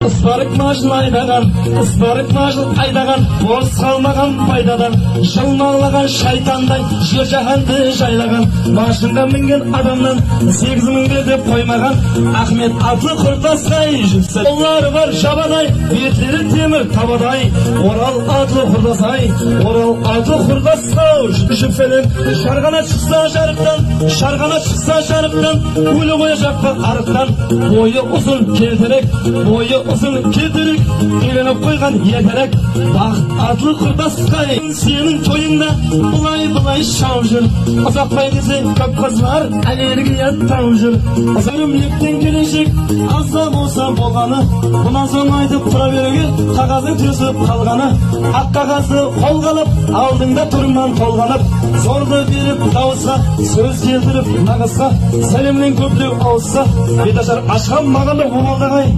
Isparık maaşын айдаған, ысбарық maaşын айдаған, борыс қалмаған пайдадан, жылмалаған шайтандай жер жаһанды жайлаған, машинға мінген адамнан 8.000 деп қоймаған Ахмет атлы құрдастай жүксел. Олары бар жабадай, беттері темір табадай, Орал атлы құрдасай, Орал атлы құрдастай жүкселен. Шарғана шықса жарықтан, өлі қоя жақпа арықтан, бойы ұзын келтірек, үйленіп қойған ертерек. Бақыт атлы құрдастай, сенің тойыңда бұлай шау жүр. Ұзақпай десе көп қызлар аллергия тау жүр. Өрімліктен келешек азда болса болғаны, бұнан соң айтып тұра беруге қағазың төсіп қалғаны. Ақ қағазды қолға алып, алдыңда тұрман толғанып, зорды беріп дауысқа, сөз келтіріп нағысқа, сәлемнен көптеу ауысса, беташар ашқан мағанды обалдағай.